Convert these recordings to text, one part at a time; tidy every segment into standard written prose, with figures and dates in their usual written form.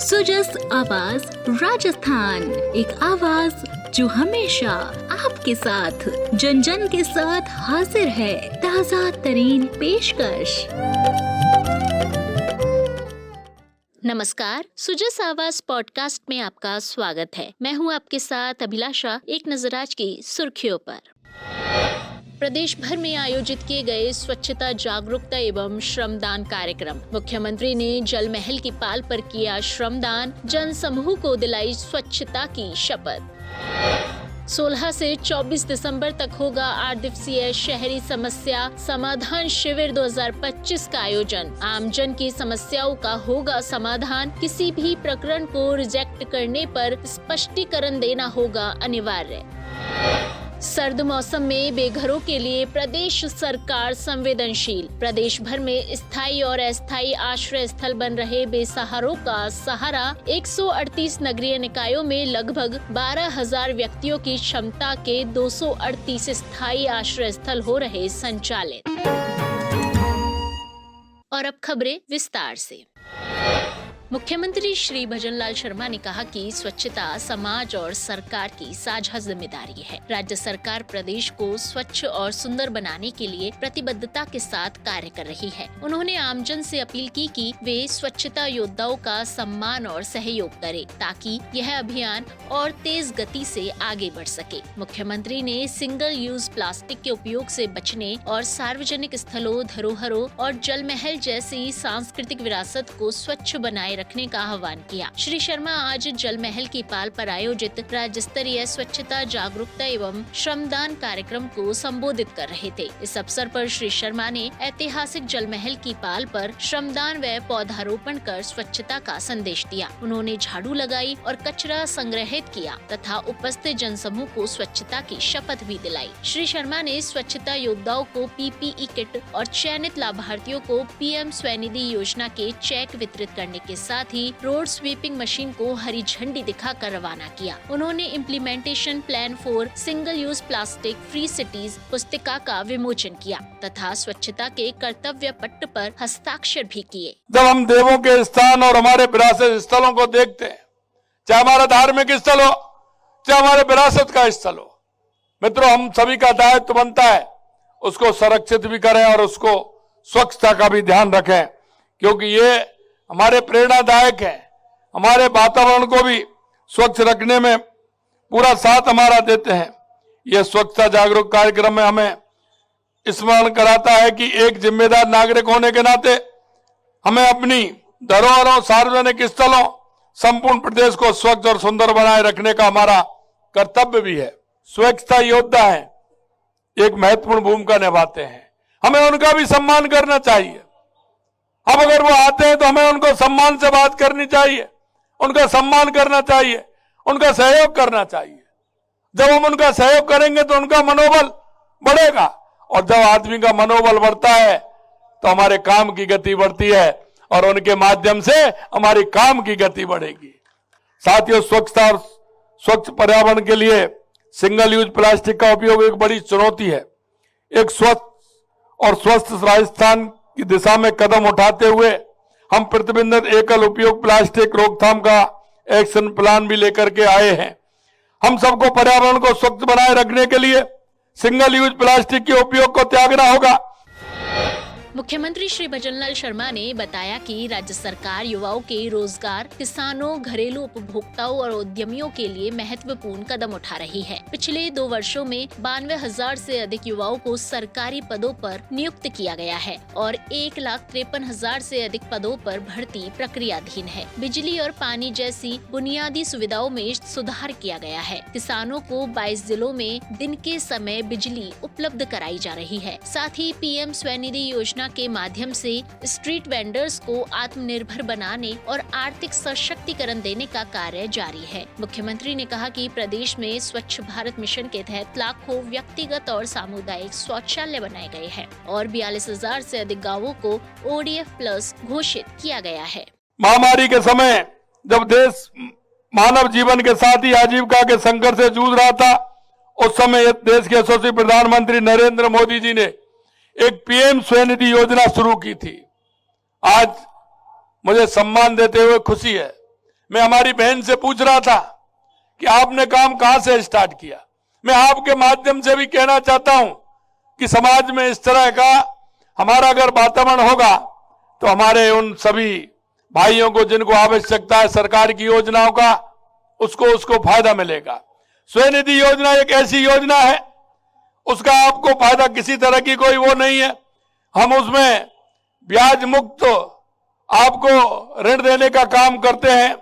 सुजस आवाज राजस्थान, एक आवाज जो हमेशा आपके साथ, जन जन के साथ हाजिर है। ताजा तरीन पेशकश। नमस्कार, सुजस आवाज पॉडकास्ट में आपका स्वागत है। मैं हूं आपके साथ अभिलाषा। एक नजर आज की सुर्खियों पर। प्रदेश भर में आयोजित किए गए स्वच्छता जागरूकता एवं श्रमदान कार्यक्रम। मुख्यमंत्री ने जल महल की पाल पर किया श्रमदान, जन समूह को दिलाई स्वच्छता की शपथ। 16 से 24 दिसंबर तक होगा 8 दिवसीय शहरी समस्या समाधान शिविर 2025 का आयोजन। आमजन की समस्याओं का होगा समाधान। किसी भी प्रकरण को रिजेक्ट करने पर स्पष्टीकरण देना होगा अनिवार्य। सर्द मौसम में बेघरों के लिए प्रदेश सरकार संवेदनशील। प्रदेश भर में स्थायी और अस्थायी आश्रय स्थल बन रहे बेसहारों का सहारा। 138 नगरीय निकायों में लगभग 12,000 व्यक्तियों की क्षमता के 238 स्थायी आश्रय स्थल हो रहे संचालित। और अब खबरें विस्तार से। मुख्यमंत्री श्री भजनलाल शर्मा ने कहा कि स्वच्छता समाज और सरकार की साझा जिम्मेदारी है। राज्य सरकार प्रदेश को स्वच्छ और सुंदर बनाने के लिए प्रतिबद्धता के साथ कार्य कर रही है। उन्होंने आमजन से अपील की कि वे स्वच्छता योद्धाओं का सम्मान और सहयोग करें ताकि यह अभियान और तेज गति से आगे बढ़ सके। मुख्यमंत्री ने सिंगल यूज प्लास्टिक के उपयोग से बचने और सार्वजनिक स्थलों, धरोहरों और जल महल जैसी सांस्कृतिक विरासत को स्वच्छ बनाए रखने का आह्वान किया। श्री शर्मा आज जल महल की पाल पर आयोजित राज्य स्तरीय स्वच्छता जागरूकता एवं श्रमदान कार्यक्रम को संबोधित कर रहे थे। इस अवसर पर श्री शर्मा ने ऐतिहासिक जल महल की पाल पर श्रमदान व पौधारोपण कर स्वच्छता का संदेश दिया। उन्होंने झाड़ू लगाई और कचरा संग्रहित किया तथा उपस्थित जनसमूह को स्वच्छता की शपथ भी दिलाई। श्री शर्मा ने स्वच्छता योद्धाओं को PPE किट और चयनित लाभार्थियों को PM स्वनिधि योजना के चेक वितरित करने के साथ ही रोड स्वीपिंग मशीन को हरी झंडी दिखाकर रवाना किया। उन्होंने implementation plan for single use plastic free cities पुस्तिका का विमोचन किया तथा स्वच्छता के कर्तव्य पट्ट पर हस्ताक्षर भी किए। जब हम देवों के स्थान और हमारे विरासत स्थलों को देखते हैं, चाहे हमारा धार्मिक स्थल हो, चाहे हमारे विरासत का स्थल हो, मित्रों, हम सभी का दायित्व बनता है उसको संरक्षित भी करें और उसको स्वच्छता का भी ध्यान रखें, क्योंकि ये हमारे प्रेरणादायक है। हमारे वातावरण को भी स्वच्छ रखने में पूरा साथ हमारा देते हैं। यह स्वच्छता जागरूक कार्यक्रम में हमें स्मरण कराता है कि एक जिम्मेदार नागरिक होने के नाते हमें अपनी धरोहरों, सार्वजनिक स्थलों, संपूर्ण प्रदेश को स्वच्छ और सुंदर बनाए रखने का हमारा कर्तव्य भी है। स्वच्छता योद्धा है, एक महत्वपूर्ण भूमिका निभाते हैं। हमें उनका भी सम्मान करना चाहिए। अब अगर वो आते हैं तो हमें उनको सम्मान से बात करनी चाहिए, उनका सम्मान करना चाहिए, उनका सहयोग करना चाहिए। जब हम उनका सहयोग करेंगे तो उनका मनोबल बढ़ेगा और जब आदमी का मनोबल बढ़ता है तो हमारे काम की गति बढ़ती है और उनके माध्यम से हमारी काम की गति बढ़ेगी। साथियों, स्वच्छता और स्वच्छ पर्यावरण के लिए सिंगल यूज प्लास्टिक का उपयोग एक बड़ी चुनौती है। एक स्वच्छ और स्वस्थ राजस्थान की दिशा में कदम उठाते हुए हम प्रतिबंधित एकल उपयोग प्लास्टिक रोकथाम का एक्शन प्लान भी लेकर के आए हैं। हम सबको पर्यावरण को स्वच्छ बनाए रखने के लिए सिंगल यूज प्लास्टिक के उपयोग को त्यागना होगा। मुख्यमंत्री श्री भजनलाल शर्मा ने बताया कि राज्य सरकार युवाओं के रोजगार, किसानों, घरेलू उपभोक्ताओं और उद्यमियों के लिए महत्वपूर्ण कदम उठा रही है। पिछले 2 वर्षों में 92,000 से अधिक युवाओं को सरकारी पदों पर नियुक्त किया गया है और 1,53,000 से अधिक पदों पर भर्ती प्रक्रियाधीन है। बिजली और पानी जैसी बुनियादी सुविधाओं में सुधार किया गया है। किसानों को 22 जिलों में दिन के समय बिजली उपलब्ध कराई जा रही है। साथ ही PM स्वनिधि योजना के माध्यम से स्ट्रीट वेंडर्स को आत्मनिर्भर बनाने और आर्थिक सशक्तिकरण देने का कार्य जारी है। मुख्यमंत्री ने कहा कि प्रदेश में स्वच्छ भारत मिशन के तहत लाखों व्यक्तिगत और सामुदायिक शौचालय बनाए गए हैं और 42,000 से अधिक गाँवों को ODF+ घोषित किया गया है। महामारी के समय जब देश मानव जीवन के साथ ही आजीविका के संकट से जूझ रहा था, उस समय देश के यशस्वी प्रधानमंत्री नरेंद्र मोदी जी ने एक PM स्वनिधि योजना शुरू की थी। आज मुझे सम्मान देते हुए खुशी है मैं हमारी बहन से पूछ रहा था कि आपने काम कहां से स्टार्ट किया। मैं आपके माध्यम से भी कहना चाहता हूं कि समाज में इस तरह का हमारा अगर वातावरण होगा तो हमारे उन सभी भाइयों को जिनको आवश्यकता है सरकार की योजनाओं का, उसको फायदा मिलेगा। स्वनिधि योजना एक ऐसी योजना है, उसका आपको फायदा किसी तरह की कोई वो नहीं है। हम उसमें ब्याज मुक्त आपको ऋण देने का काम करते हैं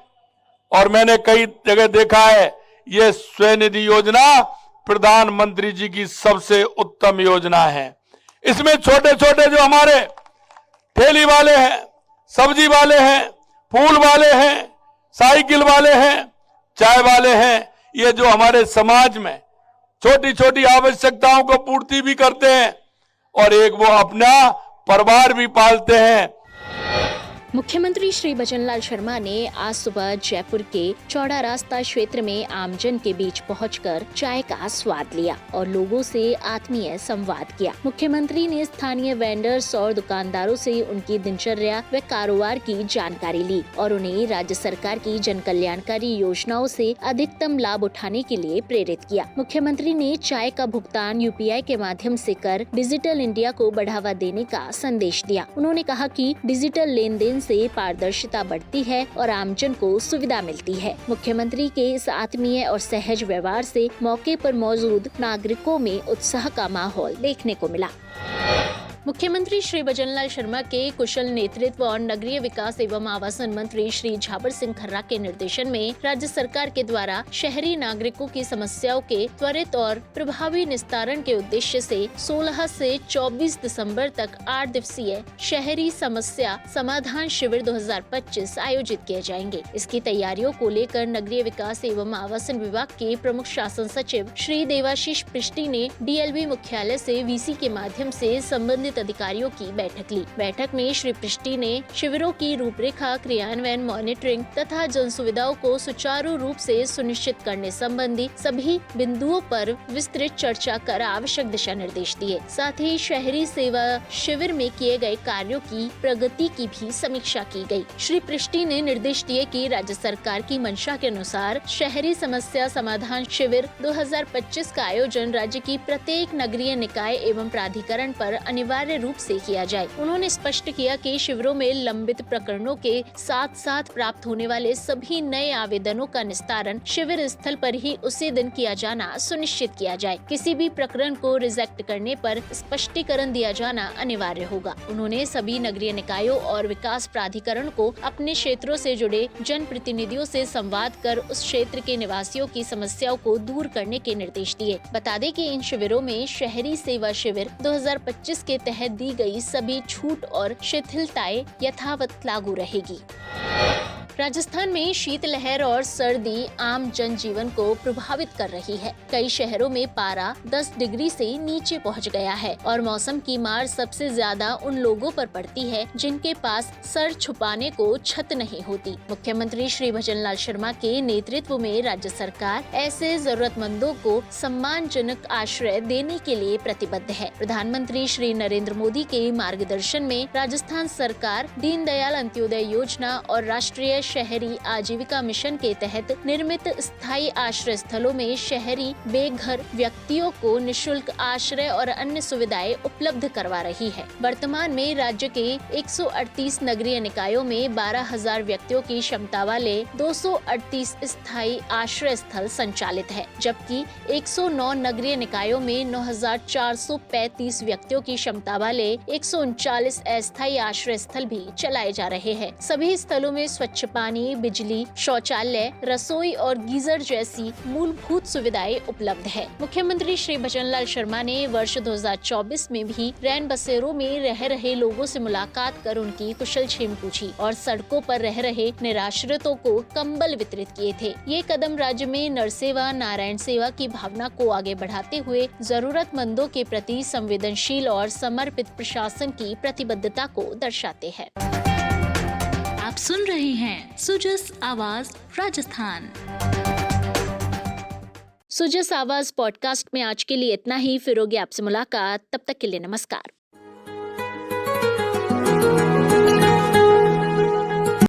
और मैंने कई जगह देखा है ये स्वनिधि योजना प्रधानमंत्री जी की सबसे उत्तम योजना है। इसमें छोटे छोटे जो हमारे ठेली वाले हैं, सब्जी वाले हैं, फूल वाले हैं, साइकिल वाले हैं, चाय वाले हैं, ये जो हमारे समाज में छोटी छोटी आवश्यकताओं को पूर्ति भी करते हैं और एक वो अपना परिवार भी पालते हैं। मुख्यमंत्री श्री भजनलाल शर्मा ने आज सुबह जयपुर के चौड़ा रास्ता क्षेत्र में आमजन के बीच पहुंचकर चाय का स्वाद लिया और लोगों से आत्मीय संवाद किया। मुख्यमंत्री ने स्थानीय वेंडर्स और दुकानदारों से उनकी दिनचर्या व कारोबार की जानकारी ली और उन्हें राज्य सरकार की जन कल्याणकारी योजनाओं से अधिकतम लाभ उठाने के लिए प्रेरित किया। मुख्यमंत्री ने चाय का भुगतान UPI के माध्यम से कर डिजिटल इंडिया को बढ़ावा देने का संदेश दिया। उन्होंने कहा कि डिजिटल लेन देन से पारदर्शिता बढ़ती है और आमजन को सुविधा मिलती है। मुख्यमंत्री के इस आत्मीय और सहज व्यवहार से मौके पर मौजूद नागरिकों में उत्साह का माहौल देखने को मिला। मुख्यमंत्री श्री भजनलाल शर्मा के कुशल नेतृत्व और नगरीय विकास एवं आवासन मंत्री श्री झाबर सिंह खर्रा के निर्देशन में राज्य सरकार के द्वारा शहरी नागरिकों की समस्याओं के त्वरित और प्रभावी निस्तारण के उद्देश्य से 16 से 24 दिसंबर तक 8 दिवसीय शहरी समस्या समाधान शिविर 2025 आयोजित किए जाएंगे। इसकी तैयारियों को लेकर नगरीय विकास एवं आवासन विभाग के प्रमुख शासन सचिव श्री देवाशीष पृष्टि ने DLV मुख्यालय से VC के माध्यम से संबंधित अधिकारियों की बैठक ली। बैठक में श्री पृष्टि ने शिविरों की रूपरेखा, क्रियान्वयन, मॉनिटरिंग तथा जन सुविधाओं को सुचारू रूप से सुनिश्चित करने संबंधी सभी बिंदुओं पर विस्तृत चर्चा कर आवश्यक दिशा निर्देश दिए। साथ ही शहरी सेवा शिविर में किए गए कार्यों की प्रगति की भी समीक्षा की गई। श्री पृष्टि ने निर्देश दिए कि राज्य सरकार की मंशा के अनुसार शहरी समस्या समाधान शिविर 2025 का आयोजन राज्य की प्रत्येक नगरीय निकाय एवं प्राधिकरण पर अनिवार्य रूप से किया जाए। उन्होंने स्पष्ट किया कि शिविरों में लंबित प्रकरणों के साथ साथ प्राप्त होने वाले सभी नए आवेदनों का निस्तारण शिविर स्थल पर ही उसी दिन किया जाना सुनिश्चित किया जाए। किसी भी प्रकरण को रिजेक्ट करने पर स्पष्टीकरण दिया जाना अनिवार्य होगा। उन्होंने सभी नगरीय निकायों और विकास प्राधिकरण को अपने क्षेत्रों से जुड़े जन प्रतिनिधियों से संवाद कर उस क्षेत्र के निवासियों की समस्याओं को दूर करने के निर्देश दिए। बता दें कि इन शिविरों में शहरी सेवा शिविर 2025 के तहत दी गई सभी छूट और शिथिलताएं यथावत लागू रहेगी। राजस्थान में शीतलहर और सर्दी आम जनजीवन को प्रभावित कर रही है। कई शहरों में पारा 10 डिग्री से नीचे पहुंच गया है और मौसम की मार सबसे ज्यादा उन लोगों पर पड़ती है जिनके पास सर छुपाने को छत नहीं होती। मुख्यमंत्री श्री भजनलाल शर्मा के नेतृत्व में राज्य सरकार ऐसे जरूरतमंदों को सम्मानजनक आश्रय देने के लिए प्रतिबद्ध है। प्रधानमंत्री श्री नरेंद्र मोदी के मार्गदर्शन में राजस्थान सरकार दीनदयाल अंत्योदय योजना और राष्ट्रीय शहरी आजीविका मिशन के तहत निर्मित स्थायी आश्रय स्थलों में शहरी बेघर व्यक्तियों को निशुल्क आश्रय और अन्य सुविधाएं उपलब्ध करवा रही है। वर्तमान में राज्य के 138 नगरीय निकायों में 12,000 व्यक्तियों की क्षमता वाले 238 स्थायी आश्रय स्थल संचालित है, जबकि 109 नगरीय निकायों में 9,435 व्यक्तियों की क्षमता वाले 139 अस्थायी आश्रय स्थल भी चलाए जा रहे हैं। सभी स्थलों में स्वच्छ पानी, बिजली, शौचालय, रसोई और गीजर जैसी मूलभूत सुविधाएं उपलब्ध है। मुख्यमंत्री श्री भजनलाल शर्मा ने वर्ष 2024 में भी रैन बसेरों में रह रहे लोगों से मुलाकात कर उनकी कुशलक्षेम पूछी और सड़कों पर रह रहे निराश्रितों को कंबल वितरित किए थे। ये कदम राज्य में नरसेवा, नारायण सेवा की भावना को आगे बढ़ाते हुए जरूरतमंदों के प्रति संवेदनशील और समर्पित प्रशासन की प्रतिबद्धता को दर्शाते हैं। आप सुन रहे हैं सुजस आवाज राजस्थान। सुजस आवाज पॉडकास्ट में आज के लिए इतना ही। फिर होगी आपसे मुलाकात, तब तक के लिए नमस्कार।